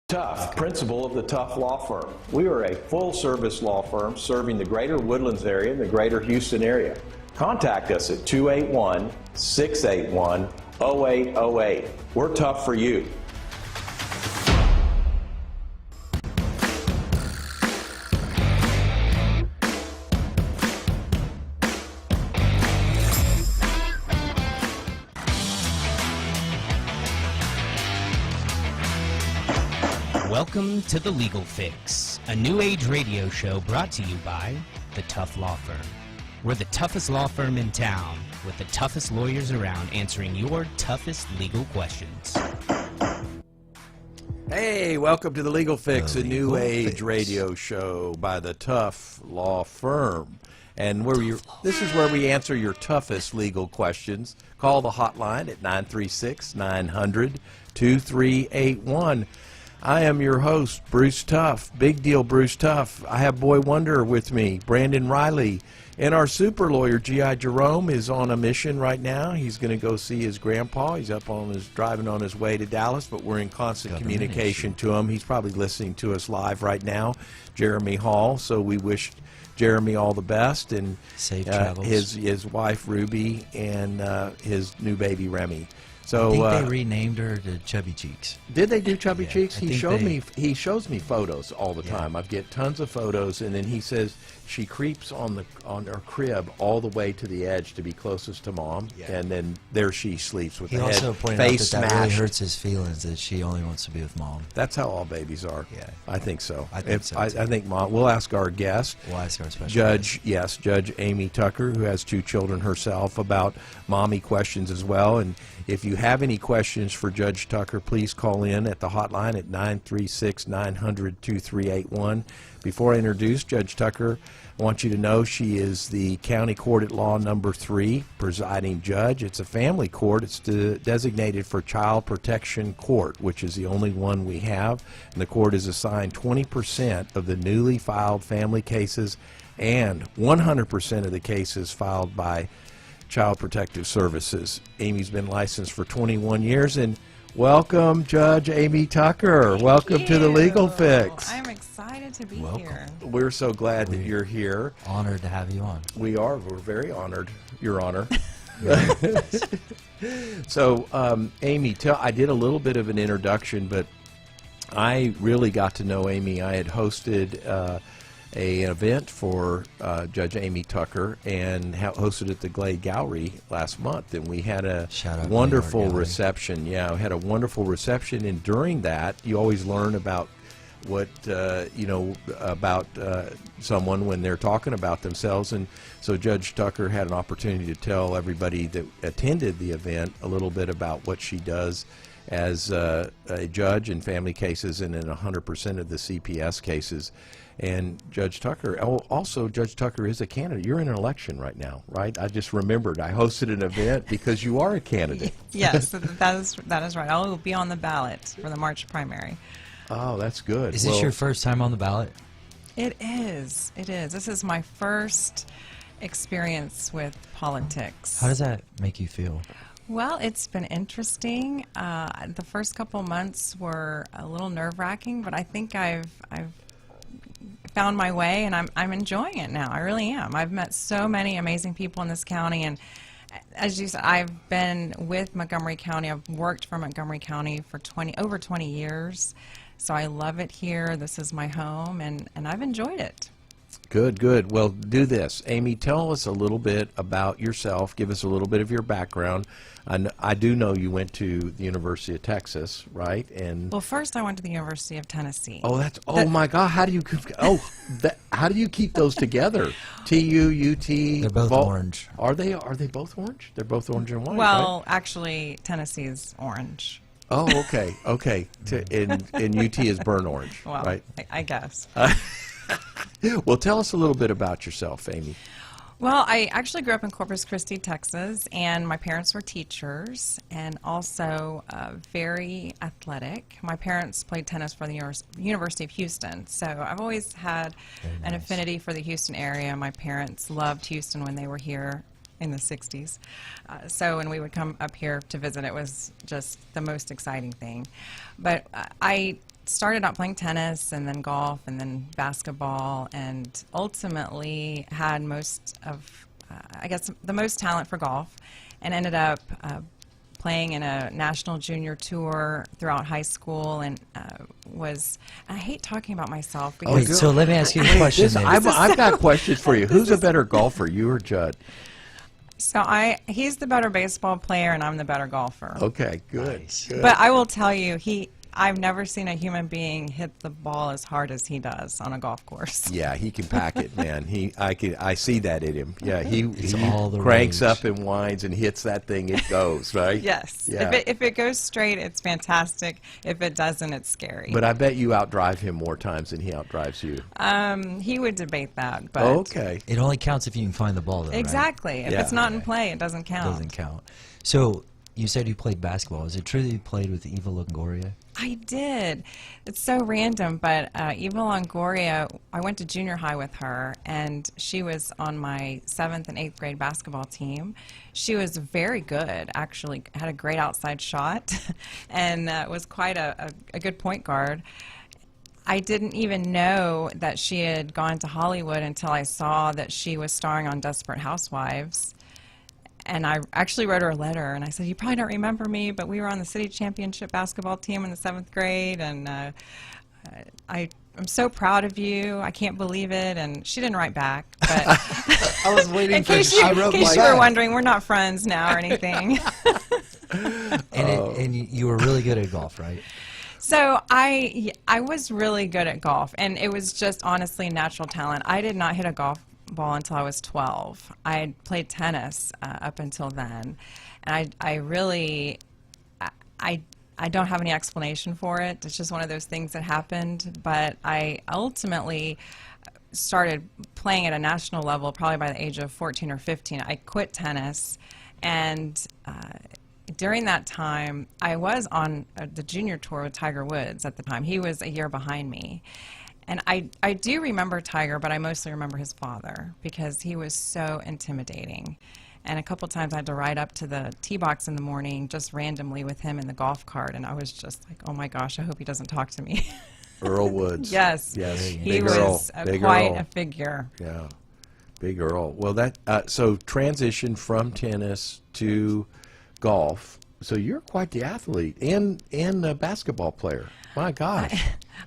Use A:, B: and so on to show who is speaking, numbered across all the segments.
A: Tough, principal of the Tough Law Firm. We are a full-service law firm serving the greater Woodlands area and the greater Houston area. Contact us at 281-681-0808. We're tough for you.
B: Welcome to The Legal Fix, a new age radio show brought to you by the Tough Law Firm. We're the toughest law firm in town with the toughest lawyers around answering your toughest legal questions.
C: Hey, welcome to The Legal Fix, a new age radio show by the Tough Law Firm. And this is where we answer your toughest legal questions. Call the hotline at 936-900-2381. I am your host, Bruce Tough, Big Deal Bruce Tough. I have Boy Wonder with me, Brandon Riley, and our super lawyer, G.I. Jerome, is on a mission right now. He's going to go see his grandpa. He's driving on his way to Dallas, but we're in constant communication to him. He's probably listening to us live right now, Jeremy Hall. So we wish Jeremy all the best, and
D: safe travels.
C: His wife Ruby and his new baby Remy. So
D: I think they renamed her to Chubby Cheeks.
C: Did they do Chubby Cheeks? He shows me photos all the time. I get tons of photos, and then he says she creeps on her crib all the way to the edge to be closest to mom, and then there she sleeps with the head face smashed.
D: He also pointed out that really hurts his feelings that she only wants to be with mom.
C: That's how all babies are. Yeah, I think so.
D: I think so too.
C: I think mom. We'll ask our guest.
D: We'll ask our special
C: Judge. Yes, Judge Amy Tucker, who has 2 children herself, about mommy questions as well. And if you have any questions for Judge Tucker, please call in at the hotline at 936-900-2381. Before I introduce Judge Tucker, I want you to know she is the County Court at Law number 3 presiding judge. It's a family court. It's designated for Child Protection Court, which is the only one we have. And the court is assigned 20% of the newly filed family cases and 100% of the cases filed by Child Protective Services. Amy's been licensed for 21 years, and welcome, Judge Amy Tucker. Welcome to the Legal Fix.
E: I'm excited to be here.
C: We're so glad that you're here.
D: Honored to have you on.
C: We are. We're very honored, Your Honor. So, Amy, I did a little bit of an introduction, but I really got to know Amy. I had hosted an event for Judge Amy Tucker and hosted at the Glade Gallery last month, and we had a wonderful reception. Yeah, we had a wonderful reception, and during that, you always learn about what about someone when they're talking about themselves. And so Judge Tucker had an opportunity to tell everybody that attended the event a little bit about what she does as a judge in family cases and in 100% of the CPS cases. And Judge Tucker, also Judge Tucker is a candidate. You're in an election right now, right? I just remembered I hosted an event because you are a candidate.
E: Yes, that is right. I will be on the ballot for the March primary.
C: Oh, that's good.
D: Is this your first time on the ballot?
E: It is. It is. This is my first experience with politics.
D: How does that make you feel?
E: Well, it's been interesting. The first couple months were a little nerve-wracking, but I think I've found my way, and I'm enjoying it now. I really am. I've met so many amazing people in this county, and as you said, I've been with Montgomery County. I've worked for Montgomery County for over 20 years, so I love it here. This is my home, and I've enjoyed it.
C: Good, good. Well, do this. Amy, tell us a little bit about yourself. Give us a little bit of your background. I do know you went to the University of Texas, right? And
E: well, first I went to the University of Tennessee.
C: Oh, my God! How do you how do you keep those together? TU, UT.
D: They're both orange.
C: Are they? Are they both orange? They're both orange and white.
E: Well,
C: right?
E: Actually, Tennessee's orange.
C: Oh, okay, okay. And UT is burnt orange,
E: well,
C: right?
E: I guess.
C: Well, tell us a little bit about yourself, Amy.
E: Well, I actually grew up in Corpus Christi, Texas, and my parents were teachers and also very athletic. My parents played tennis for the University of Houston, so I've always had an affinity for the Houston area. My parents loved Houston when they were here in the 60s. So when we would come up here to visit, it was just the most exciting thing. But I started out playing tennis and then golf and then basketball, and ultimately had most of, I guess, the most talent for golf, and ended up playing in a national junior tour throughout high school, and I hate talking about myself because
D: Wait, so let me ask you a question. then.
C: I've got questions for you. Who's a better golfer, you or Judd?
E: so he's the better baseball player and I'm the better golfer.
C: Okay, good.
D: Nice.
C: good.
E: But I will tell you, I've never seen a human being hit the ball as hard as he does on a golf course.
C: Yeah, he can pack it, man. I see that in him. Yeah, he
D: all the
C: cranks
D: rage.
C: up and whines and hits that thing. It goes right.
E: Yes.
C: Yeah.
E: If it goes straight, it's fantastic. If it doesn't, it's scary.
C: But I bet you outdrive him more times than he outdrives you.
E: He would debate that. But
C: Okay.
D: It only counts if you can find the ball, though, right?
E: Exactly. If
C: Yeah.
E: it's not in play, it doesn't count.
D: Doesn't count. So you said you played basketball. Is it true that you played with Eva Longoria?
E: I did. It's so random, but Eva Longoria, I went to junior high with her, and she was on my 7th and 8th grade basketball team. She was very good, actually, had a great outside shot, and was quite a good point guard. I didn't even know that she had gone to Hollywood until I saw that she was starring on Desperate Housewives. And I actually wrote her a letter, and I said, you probably don't remember me, but we were on the city championship basketball team in the 7th grade, and I'm so proud of you. I can't believe it. And she didn't write back. But
C: I was waiting
E: in case you were wondering, we're not friends now or anything.
D: And you were really good at golf, right?
E: So I was really good at golf, and it was just honestly natural talent. I did not hit a golf ball until I was 12. I had played tennis up until then, and I really don't have any explanation for it. It's just one of those things that happened. But I ultimately started playing at a national level probably by the age of 14 or 15. I quit tennis, and during that time, I was on the junior tour with Tiger Woods at the time. He was a year behind me. And I do remember Tiger, but I mostly remember his father because he was so intimidating. And a couple times I had to ride up to the tee box in the morning just randomly with him in the golf cart, and I was just like, oh my gosh, I hope he doesn't talk to me.
C: Earl Woods.
E: Yes.
C: Yes.
E: He
C: Big
E: was
C: Earl. Big
E: quite
C: Earl.
E: a figure.
C: Yeah. Big Earl. Well, so transition from tennis to golf. So you're quite the athlete and a basketball player. My gosh.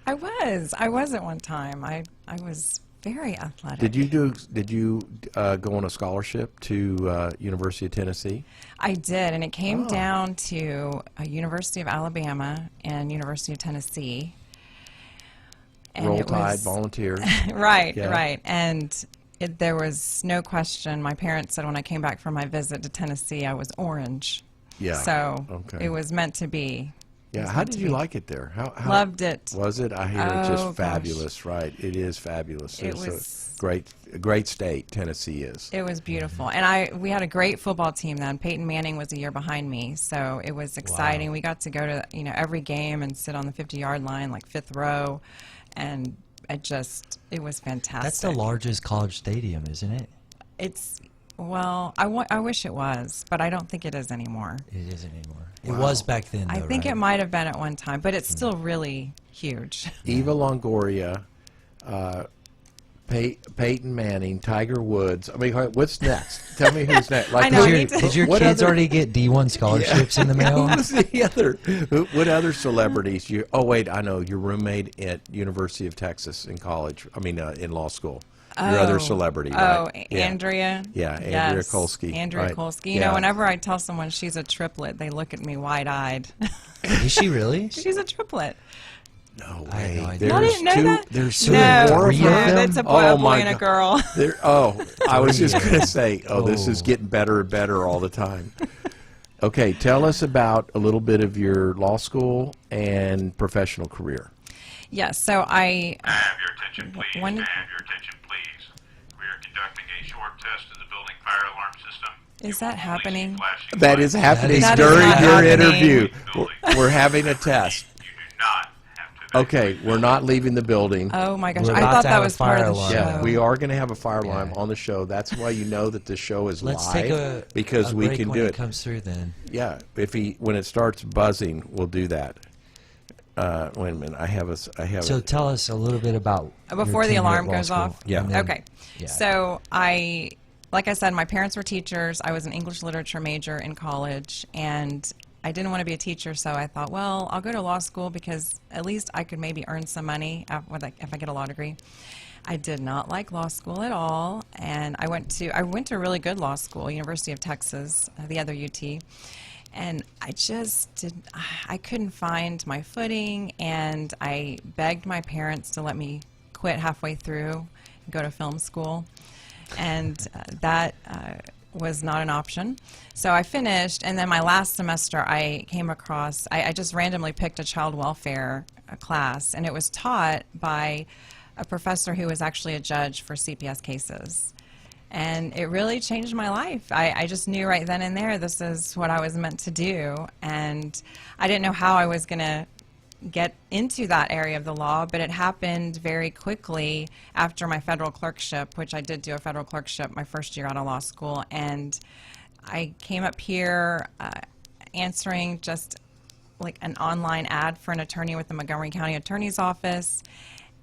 E: I was at one time. I was very athletic.
C: Did you go on a scholarship to University of Tennessee?
E: I did, and it came down to University of Alabama and University of Tennessee. And
C: Roll
E: it
C: Tide,
E: was,
C: volunteer.
E: Right,
C: Yeah.
E: right. And there was no question. My parents said when I came back from my visit to Tennessee, I was orange.
C: Yeah.
E: So
C: Okay.
E: it was meant to be.
C: Yeah. How did you like it there? How
E: Loved it.
C: was it? I hear it's
E: Oh,
C: just
E: gosh.
C: fabulous, right? It is fabulous.
E: It
C: It's
E: was-
C: a great state. Tennessee is.
E: It was beautiful. And we had a great football team then. Peyton Manning was a year behind me, so it was exciting.
D: Wow.
E: We got to go to, every game and sit on the 50-yard line, like 5th row, and it was fantastic.
D: That's the largest college stadium, isn't it?
E: Well, I wish it was, but I don't think it is anymore.
D: It isn't anymore. It was back then, though,
E: I think
D: right?
E: it might have been at one time, but it's still really huge.
C: Eva Longoria, Peyton Manning, Tiger Woods. I mean, what's next? Tell me who's next.
E: I know, me
D: Did your
C: what
D: kids
C: other-
D: already get D1 scholarships in the mail?
C: Who's the other? What other celebrities? Oh wait, I know your roommate at University of Texas in college. I mean, in law school. Your other celebrity.
E: Oh,
C: right? Yeah.
E: Andrea.
C: Yeah, Andrea
E: Yes,
C: Kolsky.
E: Andrea
C: Right.
E: Kolsky.
C: Yeah.
E: Whenever I tell someone she's a triplet, they look at me wide-eyed.
D: Is she really?
E: She's a triplet.
C: No
D: I had
C: way.
D: no idea.
E: I
C: There's
E: didn't know
C: two.
E: that.
C: There's
E: No,
C: two more of
D: three
E: no,
D: of them?
E: that's a boy,
C: Oh,
E: a boy
C: my
E: and a
C: God.
E: girl.
C: I was just going to say, this
D: Oh.
C: is getting better and better all the time. Okay, tell us about a little bit of your law school and professional career.
E: Yes, so
F: May I have your attention, please?
E: When-
F: May I have your attention, please? We are conducting a short test of the building fire alarm system.
E: Is
F: You will
E: that
F: only see
E: happening?
F: flashing
C: That is
F: lights.
C: happening
D: That is
C: during
E: not
C: your
E: happening.
C: interview.
F: Building.
C: We're having a test.
F: You do not have to
C: Okay, we're not leaving the building.
E: Oh my gosh,
D: We're
E: I
D: about
E: thought
D: to
E: that
D: have a
E: was part of
D: fire
E: the
D: alarm.
E: show.
C: Yeah, we are going to have a fire alarm
D: Yeah.
C: on the show. That's why you know that the show is
D: Let's
C: live
D: take a
C: because
D: a
C: we
D: break
C: can
D: when
C: do
D: it
C: it.
D: comes through. Then
C: Yeah, when it starts buzzing, we'll do that. Wait a minute, I have
D: so
C: a,
D: tell us a little bit about
E: Before
D: your
E: the
D: tenure
E: alarm
D: at law
E: goes
D: school,
E: off?
C: Yeah.
D: and then-
E: Okay.
D: yeah.
E: So like I said, my parents were teachers. I was an English literature major in college, and I didn't want to be a teacher, so I thought, well, I'll go to law school because at least I could maybe earn some money if I get a law degree. I did not like law school at all, and I went to a really good law school, University of Texas, the other UT, and I couldn't find my footing, and I begged my parents to let me quit halfway through and go to film school, and that was not an option. So I finished, and then my last semester I came across, I just randomly picked a child welfare class, and it was taught by a professor who was actually a judge for CPS cases. And it really changed my life. I just knew right then and there this is what I was meant to do, and I didn't know how I was going to get into that area of the law, but it happened very quickly after my federal clerkship, which I did do a federal clerkship my first year out of law school, and I came up here answering just like an online ad for an attorney with the Montgomery County Attorney's Office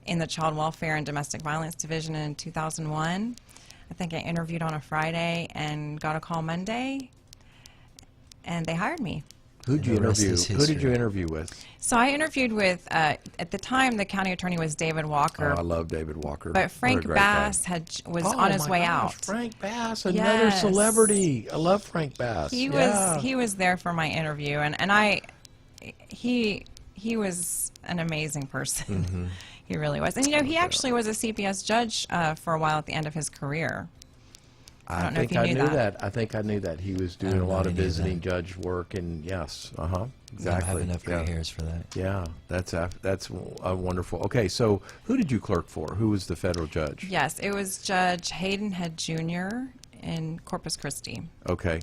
E: in the Child Welfare and Domestic Violence Division in 2001. I think I interviewed on a Friday and got a call Monday, and they hired me.
C: who'd you
D: And the rest
C: interview?
D: is
C: Who did you
D: history.
C: interview with?
E: So I interviewed with, at the time, the county attorney was David Walker.
C: Oh, I love David Walker.
E: But
C: What a
E: Frank
C: great guy.
E: Bass was
C: Oh,
E: on his
C: my
E: way
C: gosh,
E: out.
C: Frank Bass, another
E: Yes.
C: celebrity. I love Frank Bass.
E: He was there for my interview, and he was an amazing person.
C: Mm-hmm.
E: He really was. And you know, he actually was a CPS judge for a while at the end of his career. I don't know if
C: think
E: you
C: I
E: knew
C: knew
E: that.
C: that. I think I knew that. He was doing
D: don't
C: a lot
D: know
C: of
D: any of
C: visiting
D: that.
C: judge work, and yes, exactly.
D: I don't have enough gray
C: yeah.
D: hairs for that.
C: Yeah, that's wonderful. Okay, so who did you clerk for? Who was the federal judge?
E: Yes, it was Judge Hayden Head Jr. in Corpus Christi.
C: Okay,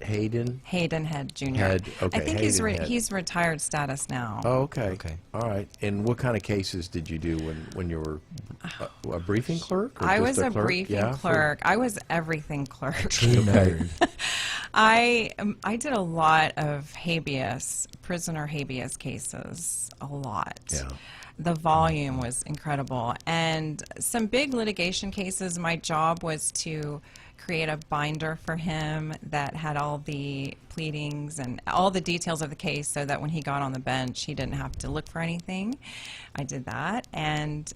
C: Hayden.
E: Hayden Head Jr.
C: Head, okay,
E: I think
C: Hayden Head.
E: he's retired status now.
C: Oh, okay.
D: Okay.
C: All right. And what kind of cases did you do when you were a briefing clerk? Or
E: I
C: just
E: was a
C: clerk?
E: briefing
C: Yeah,
E: clerk. I was everything clerk.
D: True nerd.
E: I did a lot of prisoner habeas cases, a lot.
C: Yeah.
E: The volume was incredible. And some big litigation cases, my job was to create a binder for him that had all the pleadings and all the details of the case so that when he got on the bench, he didn't have to look for anything. I did that. And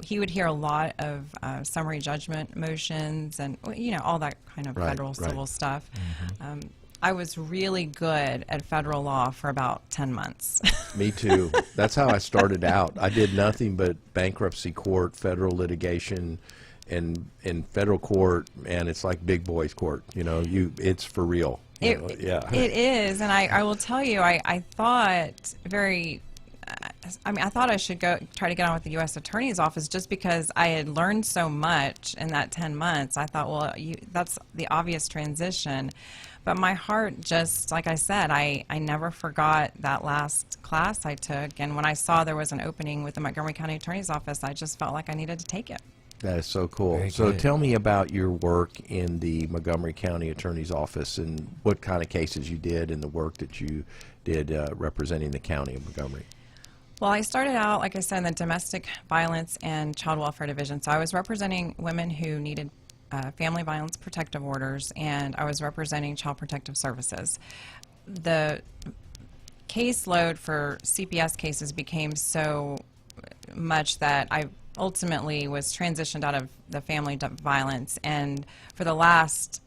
E: he would hear a lot of summary judgment motions and, you know, all that kind of
C: Right,
E: federal
C: right.
E: civil stuff. I was really good at federal law for about 10 months.
C: Me too. That's how I started out. I did nothing but bankruptcy court, federal litigation, and in federal court, and it's like big boys court. You know, it's for real. You know, yeah.
E: It is, and I will tell you, I thought I thought I should try to get on with the U.S. Attorney's Office just because I had learned so much in that 10 months. I thought, well, that's the obvious transition. But my heart just, like I said, I never forgot that last class I took. And when I saw there was an opening with the Montgomery County Attorney's Office, I just felt like I needed to take it.
C: That is so cool.
D: Very
C: So
D: good.
C: tell me about your work in the Montgomery County Attorney's Office and what kind of cases you did and the work that you did representing the county of Montgomery.
E: Well, I started out, like I said, in the Domestic Violence and Child Welfare Division. So I was representing women who needed family violence protective orders, and I was representing Child Protective Services. The caseload for CPS cases became so much that I ultimately was transitioned out of the family violence, and for the last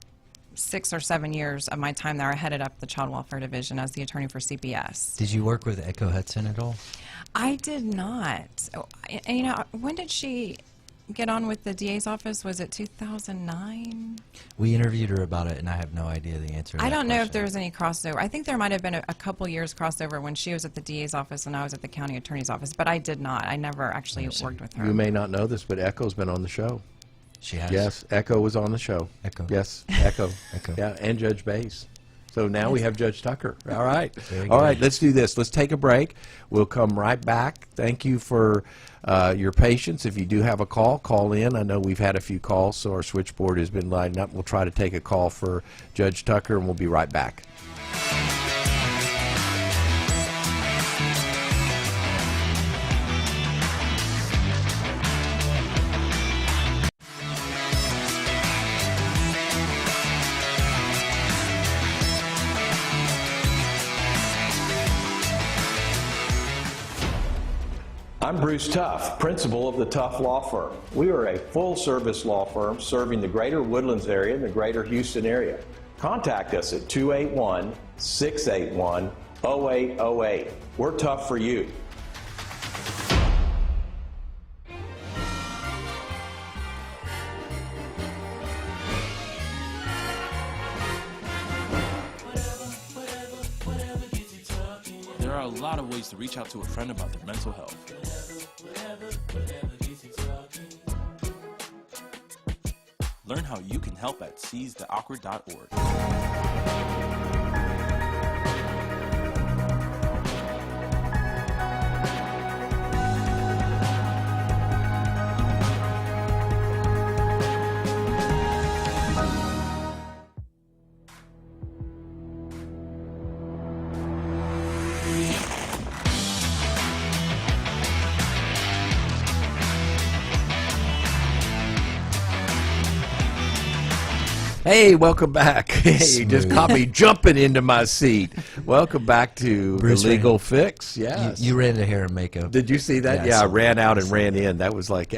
E: 6 or 7 years of my time there, I headed up the Child Welfare Division as the attorney for CPS.
D: Did you work with Echo Hudson at all?
E: I did not. And, you know, when did she get on with the DA's office? Was it 2009?
D: We interviewed her about it, and I have no idea the answer to
E: I
D: that
E: don't know if
D: question.
E: there was any crossover. I think there might have been a couple years crossover when she was at the DA's office and I was at the county attorney's office, but I did not. I never actually worked with her.
C: You may not know this, but Echo's been on the show.
D: She has.
C: Yes, Echo was on the show.
D: Echo.
C: Yes, Echo.
D: Echo.
C: Yeah, and Judge Bass. So now we have Judge Tucker. All right.
D: Very
C: All
D: good.
C: right, let's do this. Let's take a break. We'll come right back. Thank you for your patience. If you do have a call, call in. I know we've had a few calls, so our switchboard has been lining up. We'll try to take a call for Judge Tucker, and we'll be right back.
A: I'm Bruce Tuff, principal of the Tough Law Firm. We are a full-service law firm serving the greater Woodlands area and the greater Houston area. Contact us at 281-681-0808. We're tough for you.
G: There are a lot of ways to reach out to a friend about their mental health. Learn how you can help at seizetheawkward.org.
C: Hey, welcome back. Hey, you just caught me jumping into my seat. Welcome back to
D: Bruce
C: The Legal
D: ran-
C: Fix. Yes.
D: You ran to hair and makeup.
C: Did you see that?
D: Yeah, I
C: Yeah, I
D: saw
C: ran out and ran in. That was like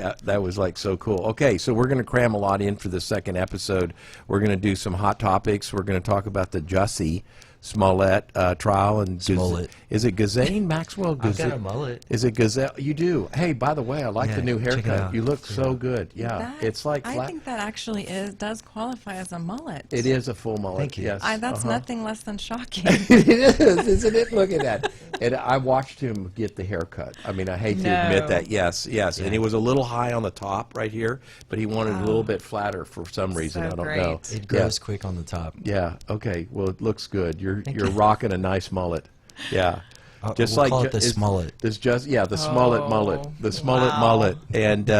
C: so cool. Okay, so we're going to cram a lot in for the second episode. We're going to do some hot topics. We're going to talk about the Jussie Smollett trial and
D: Smollett.
C: Is it Ghislaine Maxwell?
D: I've got a mullet.
C: Is it Gazelle? You do. Hey, by the way, I like
D: Yeah,
C: the new
D: check it
C: haircut.
D: out.
C: You look so good. Yeah,
E: That-
C: it's like
E: I
C: flat.
E: think that actually does qualify as a mullet.
C: It is a full mullet.
D: Thank you.
C: Yes.
E: That's nothing less than shocking.
C: It is, isn't it? Look at that. And I watched him get the haircut. I mean, I hate to admit
E: No.
C: that. Yes, yes. And he was a little high on the top right here, but he wanted it a little bit flatter for some reason.
E: So
C: I don't
E: great.
C: know.
D: It grows quick on the top.
C: Yeah. Okay. Well, it looks good. You're
D: you.
C: rocking a nice mullet. Yeah.
D: We'll call it the
C: is-
D: Smollett.
C: This just the Smollett mullet. The Smollett
E: wow.
C: mullet. And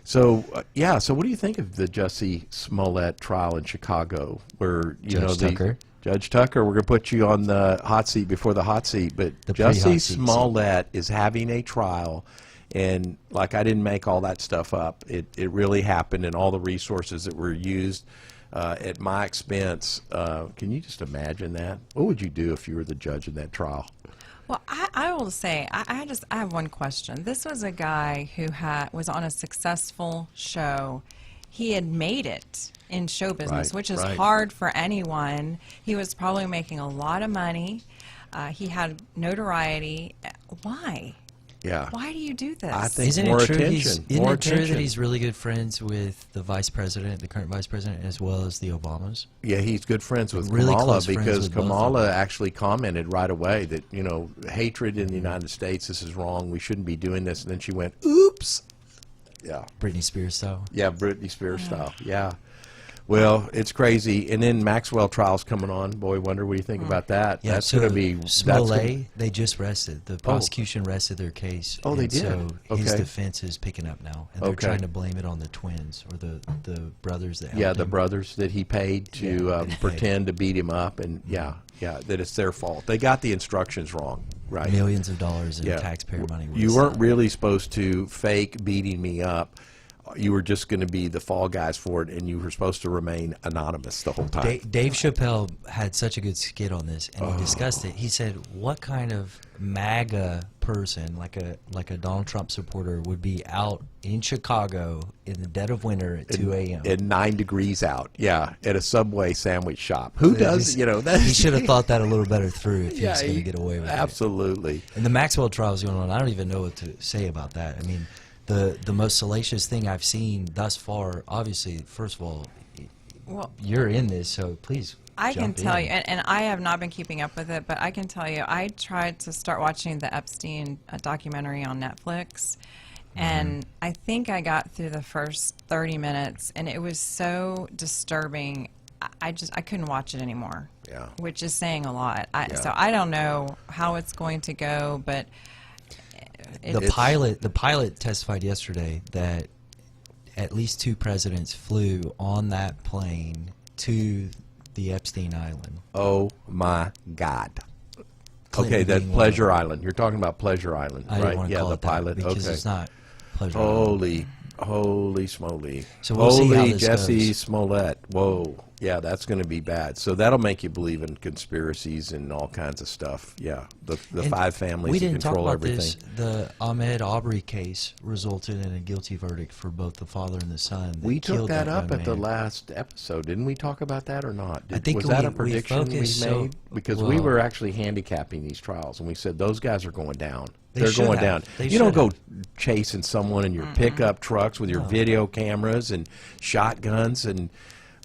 C: so what do you think of the Jussie Smollett trial in Chicago, where
D: Judge Tucker.
C: Judge Tucker, we're going to put you on the hot seat before the hot seat, but
D: The pre-hot
C: Jussie
D: seat.
C: Smollett is having a trial, and like I didn't make all that stuff up. It really happened, and all the resources that were used at my expense. Can you just imagine that? What would you do if you were the judge in that trial?
E: Well, I will say, I have one question. This was a guy who was on a successful show. He had made it in show business,
C: Right,
E: which is
C: right.
E: hard for anyone. He was probably making a lot of money. He had notoriety. Why?
C: Yeah.
E: Why do you do this?
C: I think
D: Isn't
C: more
D: it true?
C: attention.
D: Isn't
C: more
D: it true
C: attention.
D: that he's really good friends with the vice president, the current vice president, as well as the Obamas?
C: Yeah, he's good friends with
D: Really
C: Kamala
D: close friends
C: because
D: with both of
C: Kamala
D: them.
C: actually commented right away that, hatred in the United States, this is wrong, we shouldn't be doing this. And then she went, oops. Yeah.
D: Britney Spears style.
C: Yeah, Britney Spears style. Yeah. Well, it's crazy. And then Maxwell trial's coming on. Boy, wonder what do you think about that?
D: Yeah,
C: that's
D: so
C: going to be
D: Smollett. They just rested. The prosecution rested their case.
C: Oh, they
D: and
C: did?
D: So his
C: Okay.
D: defense is picking up now, and they're
C: Okay.
D: trying to blame it on the twins or the brothers that.
C: Yeah,
D: helped
C: the
D: him.
C: brothers that he paid to
D: Yeah, that he paid.
C: pretend to beat him up, and that it's their fault. They got the instructions wrong, right?
D: Millions of dollars in taxpayer money.
C: You
D: was,
C: weren't really supposed to fake beating me up. You were just going to be the fall guys for it, and you were supposed to remain anonymous the whole time.
D: Dave Chappelle had such a good skit on this, and he discussed it. He said, "What kind of MAGA person, like a Donald Trump supporter, would be out in Chicago in the dead of winter at 2 a.m.
C: At 9 degrees out, at a Subway sandwich shop. Who does, that?
D: He should have thought that a little better through if he was going
C: he-
D: to get away with it.
C: Absolutely.
D: And the Maxwell trial is going on. I don't even know what to say about that. I mean, the most salacious thing I've seen thus far, obviously, first of all,
E: Well,
D: you're in this, so please
E: I can
D: jump
E: tell
D: in.
E: you, and I have not been keeping up with it, but I can tell you, I tried to start watching the Epstein documentary on Netflix, and I think I got through the first 30 minutes, and it was so disturbing. I couldn't watch it anymore.
C: Yeah.
E: Which is saying a lot. So I don't know how it's going to go, but
D: The pilot testified yesterday that at least 2 presidents flew on that plane to the Epstein Island.
C: Oh my God.
D: Clinton
C: Okay, that
D: being one
C: Pleasure
D: of them.
C: Island. You're talking about Pleasure Island,
D: I
C: right?
D: didn't want to
C: Yeah,
D: call
C: the
D: it that
C: pilot.
D: because
C: Okay.
D: it's not Pleasure Island.
C: Holy smoly.
D: So we'll see how
C: Holy
D: this
C: Jesse
D: goes.
C: Smollett. Whoa. Yeah, that's going to be bad. So that'll make you believe in conspiracies and all kinds of stuff. Yeah, the
D: And
C: 5 families
D: we
C: that
D: didn't talk
C: control
D: about
C: everything.
D: this. The Ahmed Aubrey case resulted in a guilty verdict for both the father and the son. That
C: We took
D: killed
C: that up
D: young
C: at the
D: man.
C: last episode. Didn't we talk about that or not?
D: I think
C: was that a
D: we
C: prediction we
D: focused
C: made?
D: so-
C: Because we
D: well-
C: were actually handicapping these trials, and we said those guys are going down.
D: They
C: They're
D: should
C: going
D: have.
C: down.
D: They
C: You don't
D: should
C: go
D: have.
C: chasing someone in your pickup trucks with your video cameras and shotguns and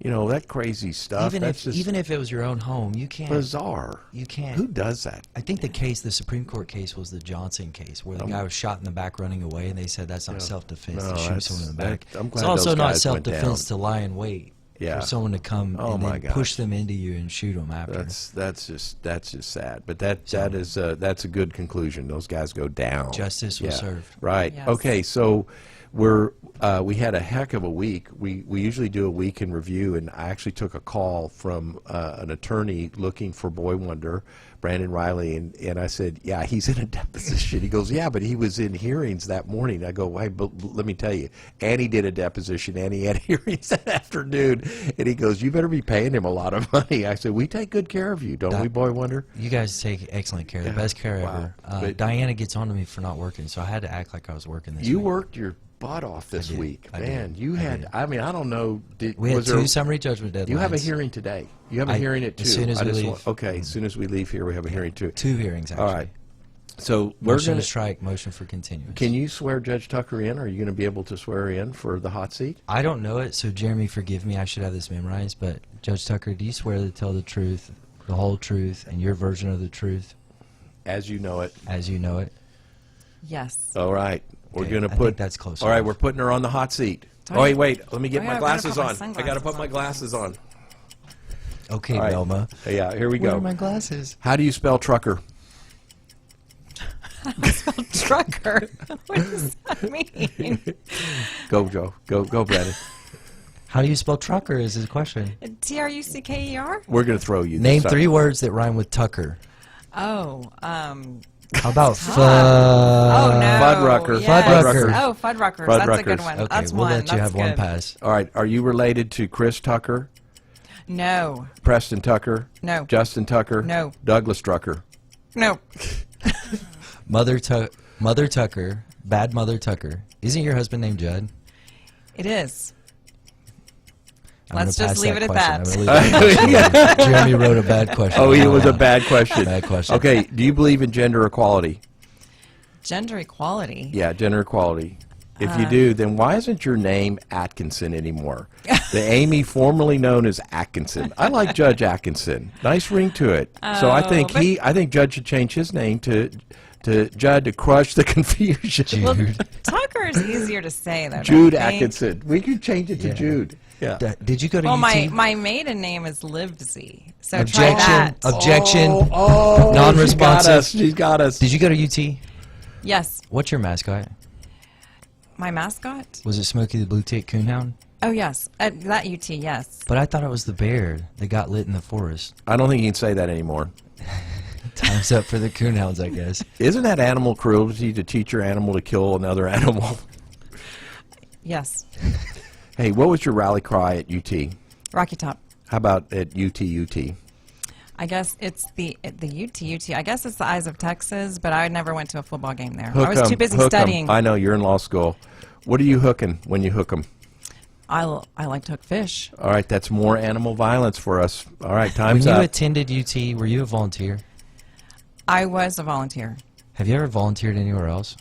C: that crazy stuff. That's just
D: Even if it was your own home, you can't.
C: bizarre.
D: You can't.
C: Who does that?
D: I think the Supreme Court case was the Johnson case, where the guy was shot in the back running away, and they said that's not self-defense
C: No,
D: to shoot
C: that's-
D: someone in the
C: that-
D: back.
C: I'm
D: It's
C: glad
D: also
C: those
D: not
C: guys went
D: self-defense
C: down.
D: to lie in wait
C: Yeah.
D: for someone to come
C: Oh,
D: and
C: my
D: then push
C: gosh.
D: them into you and shoot them after.
C: That's just sad. But that's a good conclusion. Those guys go down.
D: Justice was served.
C: Right.
E: Yes.
C: Okay. So we had a heck of a week. We usually do a week in review, and I actually took a call from an attorney looking for Boy Wonder, Brandon Riley, and I said, yeah, he's in a deposition. He goes, yeah, but he was in hearings that morning. I go, hey, but let me tell you, Annie did a deposition, and he had hearings that afternoon. And he goes, you better be paying him a lot of money. I said, we take good care of you, don't we, Boy Wonder?
D: You guys take excellent care, the best care
C: Wow.
D: ever.
C: But-
D: Diana gets on to me for not working, so I had to act like I was working this
C: You
D: week.
C: worked your butt off this
D: did.
C: week,
D: I
C: man.
D: did.
C: You
D: I
C: had,
D: did.
C: I mean, I don't know.
D: We had
C: was
D: 2
C: there-
D: summary judgment deadlines.
C: You have a hearing today. You have a hearing at 2.
D: as soon as
C: I
D: we
C: just
D: leave.
C: want- okay, as soon as we leave here, we have a hearing too.
D: 2 hearings, actually.
C: All right. So we're
D: Motion
C: going
D: to
C: to.
D: strike, motion for continuance.
C: Can you swear Judge Tucker in? Are you going to be able to swear her in for the hot seat?
D: I don't know it, so Jeremy, forgive me. I should have this memorized. But Judge Tucker, do you swear to tell the truth, the whole truth, and your version of the truth
C: As you know it.
D: as you know it?
E: Yes.
C: All right. We're
D: Okay,
C: going to
D: I
C: put.
D: think that's close
C: All right,
D: enough.
C: we're putting her on the hot seat.
E: Do I-
C: Oh, wait. Let me get
E: Oh,
C: my
E: yeah, I better
C: glasses
E: put my
C: on. I got to
E: sunglasses
C: put my
E: on.
C: glasses on.
D: Okay,
C: All right.
D: Velma.
C: Yeah, here we
D: Where
C: go.
D: are my glasses?
C: How do you spell trucker?
E: Trucker. What does that mean?
C: Go, Joe. Go, Brandon.
D: How do you spell trucker is his question.
E: Trucker?
C: We're going to throw you. this
D: Name
C: time.
D: 3 words that rhyme with Tucker.
E: Oh,
D: How about
E: oh no.
C: Fuddrucker.
E: Yes.
D: Fuddruckers.
E: Oh, Fuddruckers. That's a good
C: Fuddruckers.
E: one.
D: Okay,
E: That's
D: we'll
E: one.
D: let you
E: That's
D: have one
E: good.
D: pass.
C: All right. Are you related to Chris Tucker,
E: No.
C: Preston Tucker,
E: No.
C: Justin Tucker,
E: No.
C: Douglas Trucker?
E: No.
D: Mother Tucker, bad Mother Tucker. Isn't your husband named Judd?
E: It is.
D: I'm
E: Let's
D: gonna
E: just
D: pass
E: leave it at
D: question.
E: that.
D: I'm gonna leave that question. Jeremy wrote a bad question.
C: Oh, it was a bad question.
D: Bad question.
C: Okay. Do you believe in gender equality?
E: Gender equality.
C: Yeah, gender equality. If you do, then why isn't your name Atkinson anymore? The Amy formerly known as Atkinson. I like Judge Atkinson. Nice ring to it. So I think I think Judge should change his name to Judd to crush the confusion.
E: Well,
D: Jude.
E: Tucker is easier to say though. don't
C: Jude
E: you think?
C: Atkinson. We could change it to
D: Yeah.
C: Jude. Yeah.
D: Did you go to
E: Well,
D: UT?
E: my maiden name is Livesey, so try
D: Objection.
E: that.
D: Objection.
C: Oh,
D: Non-responsive.
C: She's got us.
D: Did you go to UT?
E: Yes,
D: What's your mascot?
E: my mascot.
D: Was it Smokey the Blue Tick Coonhound?
E: Oh yes, that UT. Yes.
D: But I thought it was the bear that got lit in the forest.
C: I don't think you can say that anymore.
D: Time's up for the coonhounds, I guess.
C: Isn't that animal cruelty to teach your animal to kill another animal?
E: Yes.
C: Hey, what was your rally cry at UT?
E: Rocky Top.
C: How about at UT?
E: I guess it's the UT. I guess it's the Eyes of Texas, but I never went to a football game there.
C: Hook
E: I was
C: 'em,
E: too busy
C: hook 'em.
E: studying.
C: I know, you're in law school. What are you hooking when you hook them?
E: I like to hook fish.
C: All right, that's more animal violence for us. All right,
D: When
C: time's
D: you
C: up.
D: attended UT, were you a volunteer?
E: I was a volunteer.
D: Have you ever volunteered anywhere else?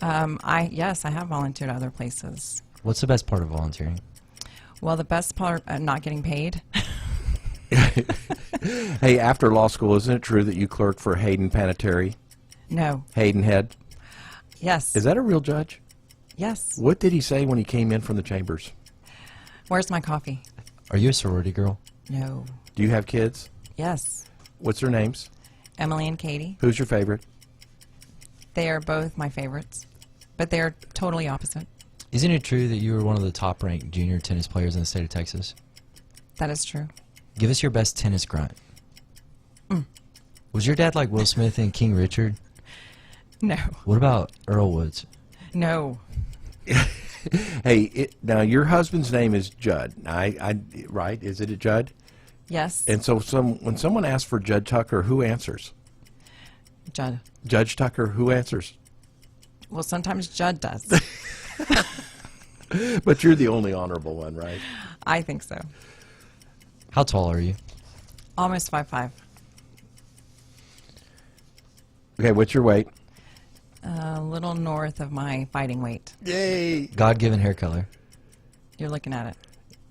E: Yes, I have volunteered at other places.
D: What's the best part of volunteering?
E: Well, the best part, not getting paid.
C: Hey, after law school, isn't it true that you clerked for Hayden Panettiere?
E: No.
C: Hayden Head?
E: Yes.
C: Is that a real judge?
E: Yes.
C: What did he say when he came in from the chambers?
E: Where's my coffee?
D: Are you a sorority girl?
E: No.
C: Do you have kids?
E: Yes.
C: What's their names?
E: Emily and Katie.
C: Who's your favorite?
E: They are both my favorites, but they are totally opposite.
D: Isn't it true that you were one of the top-ranked junior tennis players in the state of Texas?
E: That is true.
D: Give us your best tennis grunt. Was your dad like Will Smith and King Richard?
E: No.
D: What about Earl Woods?
E: No.
C: Hey, now your husband's name is Judd. Right? Is it a Judd?
E: Yes.
C: And so when someone asks for Judd Tucker, who answers?
E: Judd.
C: Judge Tucker, who answers?
E: Well, sometimes Judd does.
C: But you're the only honorable one, right?
E: I think so.
D: How tall are you?
E: Almost 5'5".
C: Okay, what's your weight?
E: A little north of my fighting weight.
C: Yay!
D: God-given hair color.
E: You're looking at it.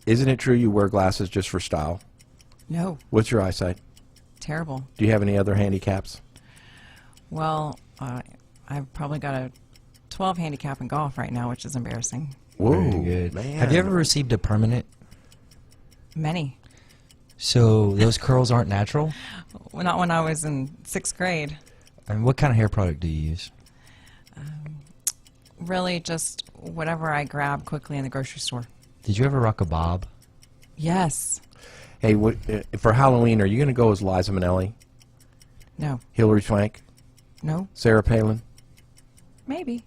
C: Isn't it true you wear glasses just for style?
E: No.
C: What's your eyesight?
E: Terrible.
C: Do you have any other handicaps?
E: Well, I've probably got a 12 handicap in golf right now, which is embarrassing.
C: Whoa,
D: Very good.
C: man.
D: Have you ever received a permanent?
E: Many.
D: So those curls aren't natural?
E: Well, not when I was in 6th grade.
D: I mean, what kind of hair product do you use?
E: Really just whatever I grab quickly in the grocery store.
D: Did you ever rock a bob?
E: Yes.
C: Hey, for Halloween, are you going to go as Liza Minnelli,
E: No.
C: Hillary Swank,
E: No.
C: Sarah Palin?
E: Maybe.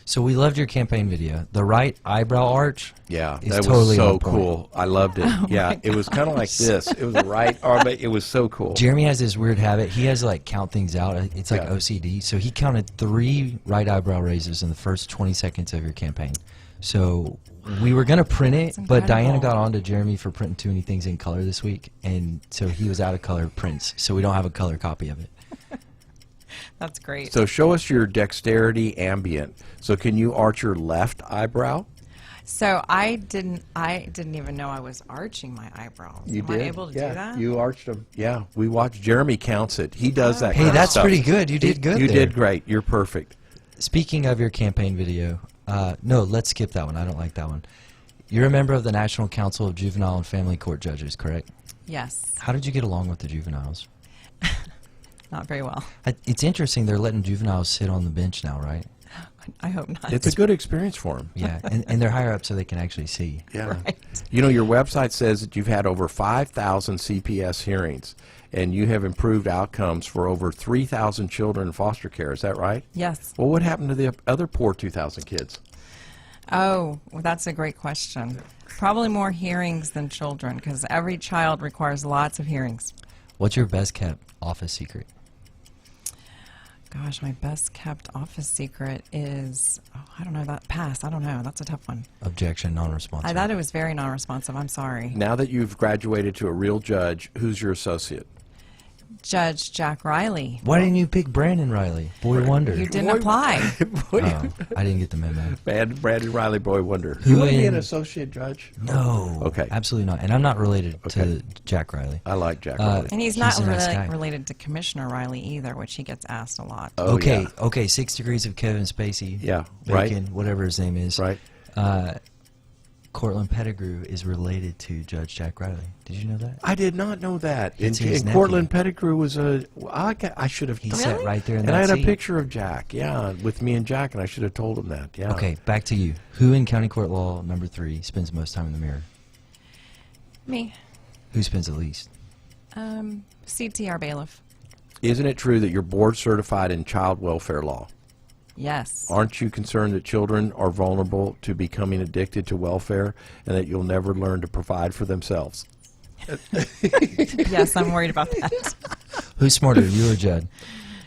D: So we loved your campaign video. The right eyebrow arch.
C: Yeah,
D: It's
C: that
D: totally
C: was so
D: on point.
C: cool. I loved it. Yeah, it was kind of like this. It was right arm. It was so cool.
D: Jeremy has this weird habit. He has to like count things out. It's like
C: Yeah.
D: OCD. So he counted 3 right eyebrow raises in the first 20 seconds of your campaign. So we were going to print it,
E: That's
D: but Diana
E: incredible.
D: got on to Jeremy for printing too many things in color this week. And so he was out of color prints. So we don't have a color copy of it.
E: That's great.
C: So show us your dexterity ambient. So can you arch your left eyebrow?
E: So I didn't even know I was arching my eyebrows. Am I able to do that?
C: You arched them. Yeah, we watched. Jeremy counts it. He does that.
D: Hey,
C: kind of
D: that's
C: stuff.
D: pretty good. You did good
C: You
D: there.
C: did great. You're perfect.
D: Speaking of your campaign video, no, let's skip that one. I don't like that one. You're a member of the National Council of Juvenile and Family Court Judges, correct?
E: Yes.
D: How did you get along with the juveniles?
E: Not very well.
D: It's interesting they're letting juveniles sit on the bench now, right?
E: I hope not.
C: It's a good experience for him.
D: Yeah, and they're higher up so they can actually see.
C: Yeah.
E: Right.
C: You know, your website says that you've had over 5,000 CPS hearings, and you have improved outcomes for over 3,000 children in foster care. Is that right?
E: Yes.
C: Well, what happened to the other poor 2,000 kids?
E: Oh, well, that's a great question. Probably more hearings than children, because every child requires lots of hearings.
D: What's your best kept office secret?
E: Gosh, my best kept office secret is, I don't know, pass. I don't know. That's a tough one.
D: Objection, non-responsive.
E: I thought it was very non-responsive. I'm sorry.
C: Now that you've graduated to a real judge, who's your associate?
E: Judge Jack Riley.
D: Why didn't you pick Brandon Riley? Boy Wonder.
E: You didn't apply.
D: Oh, I didn't get the memo.
C: Brandon Riley, Boy Wonder.
D: Who
C: You want to be an
D: in-
C: associate judge?
D: No.
C: Okay.
D: Absolutely not. And I'm not related
C: Okay.
D: to Jack Riley.
C: I like Jack Riley.
E: And he's not
D: He's a nice guy.
E: related to Commissioner Riley either, which he gets asked a lot.
C: Oh,
D: okay,
C: yeah.
D: okay, 6 Degrees of Kevin Spacey.
C: Yeah, right.
D: Bacon, whatever his name is.
C: Right.
D: Cortland Pettigrew is related to Judge Jack Riley. Did you know that?
C: I did not know that.
D: It's
C: And
D: his
C: Cortland
D: nephew.
C: Pettigrew was I should have.
D: He
C: told
D: sat
C: him.
D: right there in
C: And
D: that
C: I had a
D: seat.
C: picture of Jack, yeah, with me and Jack, and I should have told him that, yeah.
D: Okay, back to you. Who in County Court Law number 3 spends most time in the mirror?
E: Me.
D: Who spends the least?
E: CTR bailiff.
C: Isn't it true that you're board certified in child welfare law?
E: Yes.
C: Aren't you concerned that children are vulnerable to becoming addicted to welfare and that you'll never learn to provide for themselves?
E: Yes, I'm worried about that.
D: Who's smarter, you or Judd?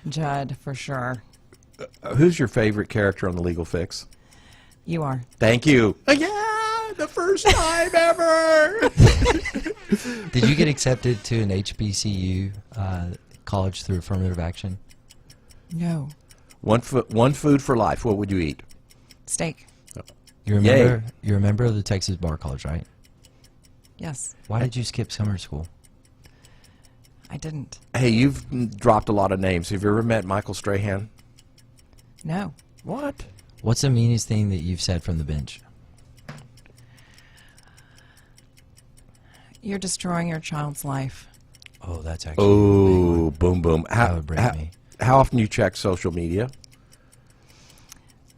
E: Judd, for sure.
C: Who's your favorite character on The Legal Fix?
E: You are.
C: Thank you. Yeah, the first time ever.
D: Did you get accepted to an HBCU college through affirmative action?
E: No.
C: One food for life. What would you eat?
E: Steak.
D: You're a
C: Yay.
D: member. You're a member of the Texas Bar College, right?
E: Yes.
D: Why did you skip summer school?
E: I didn't.
C: Hey, you've dropped a lot of names. Have you ever met Michael Strahan?
E: No.
C: What?
D: What's the meanest thing that you've said from the bench?
E: You're destroying your child's life.
D: Oh, that's actually a big one.
C: Oh, boom, boom.
D: That would break me.
C: How often do you check social media?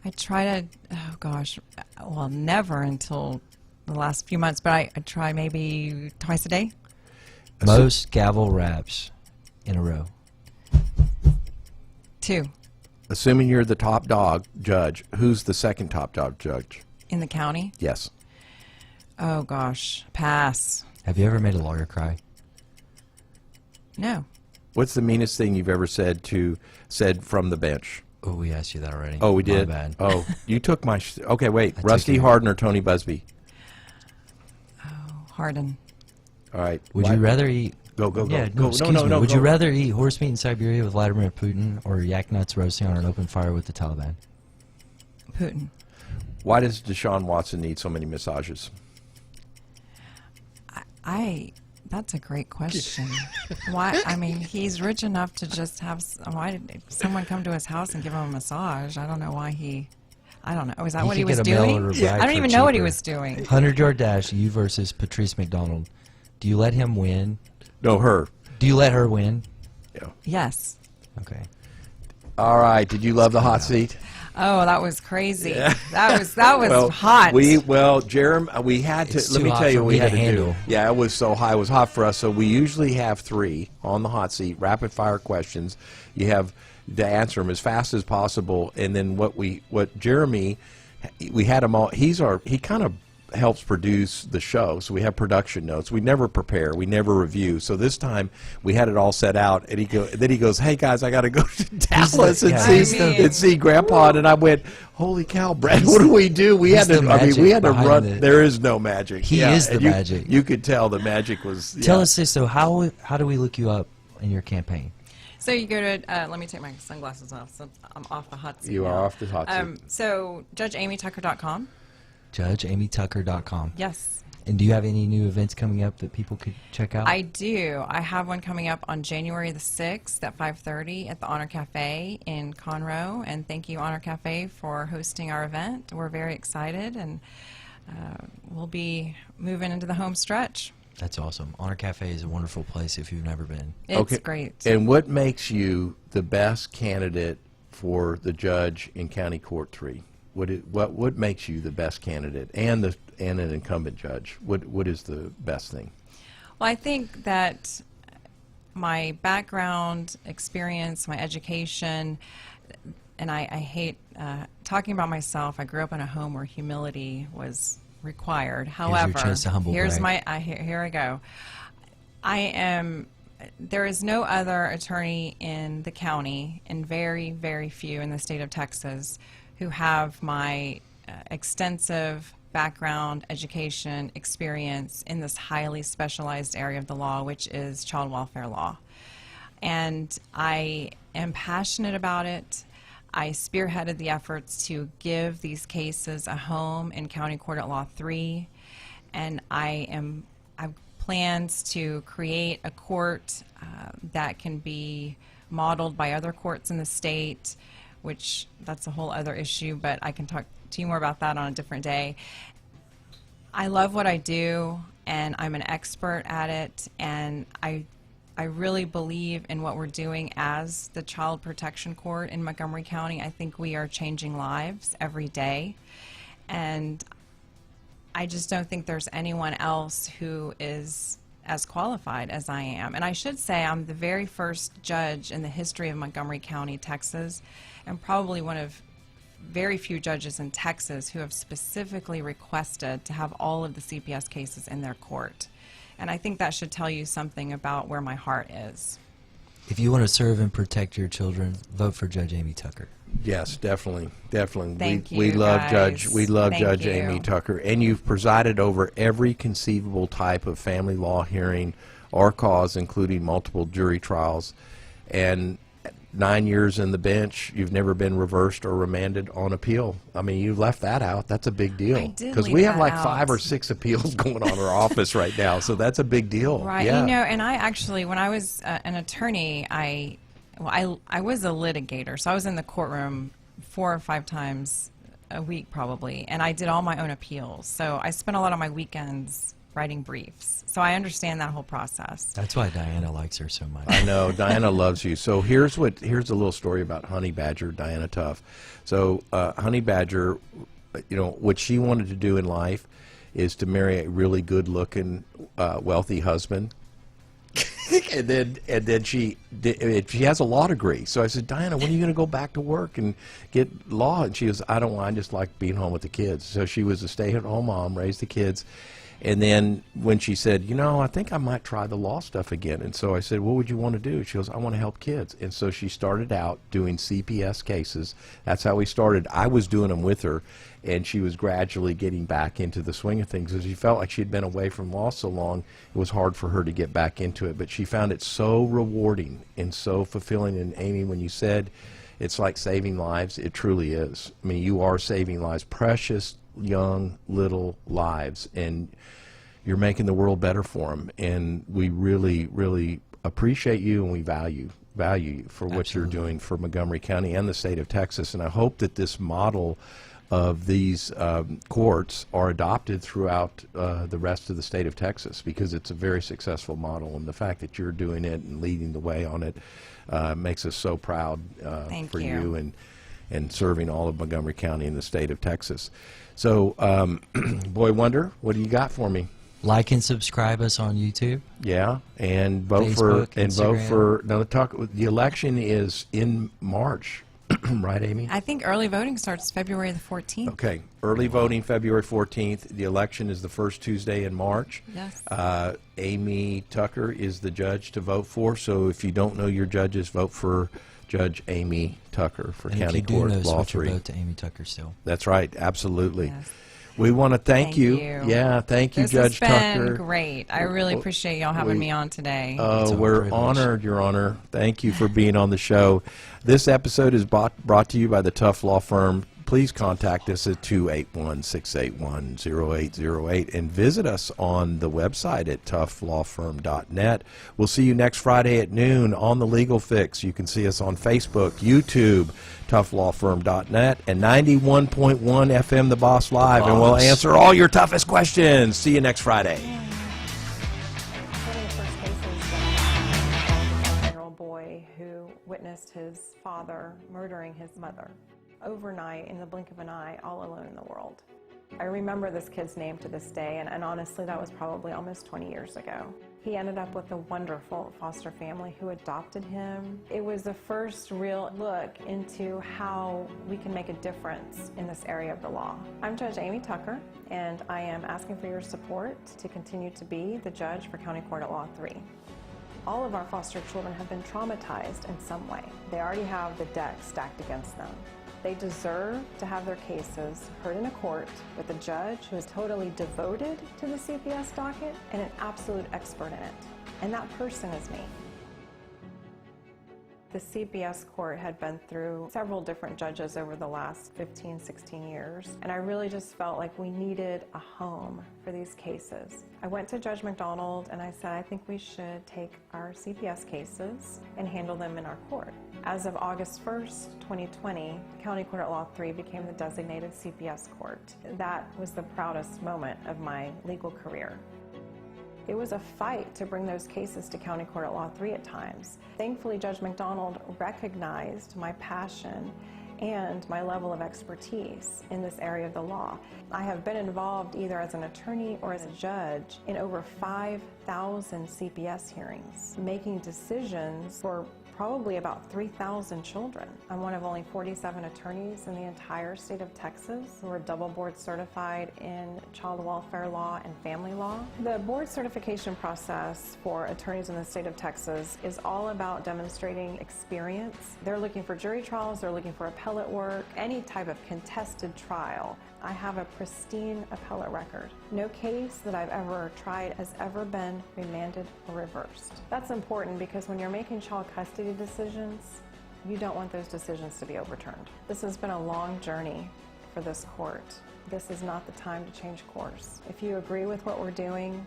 E: I try to, oh gosh, well, never until the last few months, but I try maybe twice a day.
D: Most gavel raps in a row.
E: 2
C: Assuming you're the top dog judge, who's the second top dog judge?
E: in the county.
C: Yes.
E: Oh gosh, pass.
D: Have you ever made a lawyer cry?
E: No.
C: What's the meanest thing you've ever said from the bench?
D: Oh, we asked you that already.
C: Oh, we
D: My
C: did?
D: bad.
C: Oh, you took my... okay, wait.
D: I
C: Rusty
D: took it.
C: Harden or Tony Busby?
E: Harden.
C: All right.
D: Would you rather eat...
C: Go.
D: Yeah,
C: Go.
D: no, excuse me. Would you rather eat horse meat in Siberia with Vladimir Putin or yak nuts roasting on an open fire with the Taliban?
E: Putin.
C: Why does Deshaun Watson need so many massages?
E: That's a great question. Why? I mean, he's rich enough to just have. Why did someone come to his house and give him a massage? I don't know why he. I don't know. Is that
D: He
E: what he
D: could
E: was
D: get a mail
E: doing?
D: order bag
E: I don't
D: for
E: even know what he
D: cheaper.
E: was doing.
D: 100-yard dash, you versus Patrice McDonald. Do you let him win?
C: No, her.
D: Do you let her win?
C: Yeah.
E: Yes.
D: Okay.
C: All right. Did you love the hot seat?
E: Oh, that was crazy. That was
C: Well,
E: hot.
C: Jerem, we had to.
D: It's
C: Let
D: too
C: me
D: hot
C: tell you
D: for
C: what we
D: me to
C: had to
D: handle.
C: do. Yeah, it was so high. It was hot for us. So we usually have 3 on the hot seat, rapid fire questions. You have to answer them as fast as possible, and then what Jeremy, we had him all. He kind of helps produce the show, so we have production notes. We never prepare, we never review. So this time we had it all set out, and then he goes, "Hey guys, I got to go to Dallas and see Grandpa." And I went, "Holy cow, Brad! What do we do?" We had to. I mean, we had to run. There is no magic.
D: He is the magic.
C: You could tell the magic was.
D: Tell us this. So how do we look you up in your campaign?
E: So you go to. Let me take my sunglasses off. So I'm off the hot seat.
C: You
E: now.
C: are off the hot seat.
E: So JudgeAmyTucker.com.
D: JudgeAmyTucker.com.
E: Yes.
D: And do you have any new events coming up that people could check out?
E: I do. I have one coming up on January the 6th at 5:30 at the Honor Cafe in Conroe. And thank you, Honor Cafe, for hosting our event. We're very excited, and we'll be moving into the home stretch.
D: That's awesome. Honor Cafe is a wonderful place if you've never been.
E: It's great.
C: And what makes you the best candidate for the judge in County Court 3? What makes you the best candidate and an incumbent judge? What is the best thing?
E: Well, I think that my background, experience, my education, and I hate talking about myself. I grew up in a home where humility was required. However,
D: your chance to humble
E: here's
D: brag.
E: here I go. There is no other attorney in the county, and very, very few in the state of Texas, who have my extensive background, education, experience in this highly specialized area of the law, which is child welfare law. And I am passionate about it. I spearheaded the efforts to give these cases a home in County Court at Law 3, and I have plans to create a court that can be modeled by other courts in the state, which that's a whole other issue, but I can talk to you more about that on a different day. I love what I do, and I'm an expert at it, and I really believe in what we're doing as the Child Protection Court in Montgomery County. I think we are changing lives every day, and I just don't think there's anyone else who is as qualified as I am. And I should say I'm the very first judge in the history of Montgomery County, Texas, and probably one of very few judges in Texas who have specifically requested to have all of the CPS cases in their court. And I think that should tell you something about where my heart is.
D: If you want to serve and protect your children, vote for Judge Amy Tucker.
C: Yes, definitely.
E: Thank
C: We
E: you,
C: love
E: guys. Thank
C: Judge
E: you.
C: Amy Tucker, and you've presided over every conceivable type of family law hearing or cause, including multiple jury trials. And 9 years in the bench, you've never been reversed or remanded on appeal. I mean, you left that out. That's a big deal.
E: I did
C: because
E: leave
C: we have
E: that
C: like
E: out.
C: 5 or 6 appeals going on in our office right now, so that's a big deal.
E: Right.
C: Yeah.
E: You know, and I actually, when I was an attorney, I was a litigator, so I was in the courtroom 4 or 5 times a week probably, and I did all my own appeals. So I spent a lot of my weekends writing briefs. So I understand that whole process.
D: That's why Diana likes her so much.
C: I know Diana loves you. So here's a little story about Honey Badger, Diana Tough. So Honey Badger, what she wanted to do in life is to marry a really good-looking, wealthy husband. and then she has a law degree. So I said, Diana, when are you going to go back to work and get law? And she goes, I don't want. I just like being home with the kids. So she was a stay-at-home mom, raised the kids. And then when she said, I think I might try the law stuff again. And so I said, what would you want to do? She goes, I want to help kids. And so she started out doing CPS cases. That's how we started. I was doing them with her, and she was gradually getting back into the swing of things. As she felt like she had been away from law so long, it was hard for her to get back into it. But she found it so rewarding and so fulfilling. And Amy, when you said it's like saving lives, it truly is. I mean, you are saving lives, precious young little lives, and you're making the world better for them. And we really, really appreciate you, and we value you for what you're doing for Montgomery County and the state of Texas. And I hope that this model of these courts are adopted throughout the rest of the state of Texas, because it's a very successful model, and the fact that you're doing it and leading the way on it makes us so proud for you and serving all of Montgomery County and the state of Texas. So, Boy Wonder, what do you got for me?
D: Like and subscribe us on YouTube.
C: Yeah, and vote
D: Facebook,
C: the election is in March, right, Amy?
E: I think early voting starts February the 14th.
C: Okay, early voting February 14th. The election is the first Tuesday in March.
E: Yes.
C: Amy Tucker is the judge to vote for, so if you don't know your judges, vote for Judge Amy Tucker for
D: And
C: County
D: if you
C: Court
D: do know,
C: Law
D: switch your
C: 3.
D: vote to Amy Tucker still.
C: That's right, absolutely.
E: Yes.
C: We want to thank you.
E: you.
C: Thank you,
E: This
C: Judge
E: has been
C: Tucker.
E: great. I really appreciate y'all having me on today.
D: It's our
C: We're
D: privilege.
C: honored, Your Honor. Thank you for being on the show. This episode is brought to you by the Tough Law Firm. Please contact us at 281-681-0808 and visit us on the website at ToughLawFirm.net. We'll see you next Friday at noon on The Legal Fix. You can see us on Facebook, YouTube, ToughLawFirm.net, and 91.1 FM The Boss Live, and we'll answer all your toughest questions. See you next Friday.
H: One of the first cases that a 9-year-old boy who witnessed his father murdering his mother overnight, in the blink of an eye, all alone in the world. I remember this kid's name to this day, and honestly, that was probably almost 20 years ago. He ended up with a wonderful foster family who adopted him. It was the first real look into how we can make a difference in this area of the law. I'm Judge Amy Tucker, and I am asking for your support to continue to be the judge for County Court at Law 3. All of our foster children have been traumatized in some way. They already have the deck stacked against them. They deserve to have their cases heard in a court with a judge who is totally devoted to the CPS docket and an absolute expert in it. And that person is me. The CPS court had been through several different judges over the last 15, 16 years, and I really just felt like we needed a home for these cases. I went to Judge McDonald and I said, I think we should take our CPS cases and handle them in our court. As of August 1st, 2020, County Court at Law 3 became the designated CPS court. That was the proudest moment of my legal career. It was a fight to bring those cases to County Court at Law 3 at times. Thankfully, Judge McDonald recognized my passion and my level of expertise in this area of the law. I have been involved either as an attorney or as a judge in over 5,000 CPS hearings, making decisions for probably about 3,000 children. I'm one of only 47 attorneys in the entire state of Texas who are double board certified in child welfare law and family law. The board certification process for attorneys in the state of Texas is all about demonstrating experience. They're looking for jury trials, they're looking for appellate work, any type of contested trial. I have a pristine appellate record. No case that I've ever tried has ever been remanded or reversed. That's important because when you're making child custody decisions, you don't want those decisions to be overturned. This has been a long journey for this court. This is not the time to change course. If you agree with what we're doing,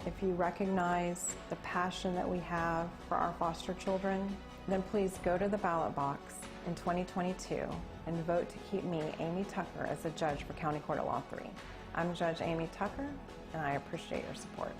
H: if you recognize the passion that we have for our foster children, then please go to the ballot box in 2022 and vote to keep me, Amy Tucker, as a judge for County Court at Law 3. I'm Judge Amy Tucker, and I appreciate your support.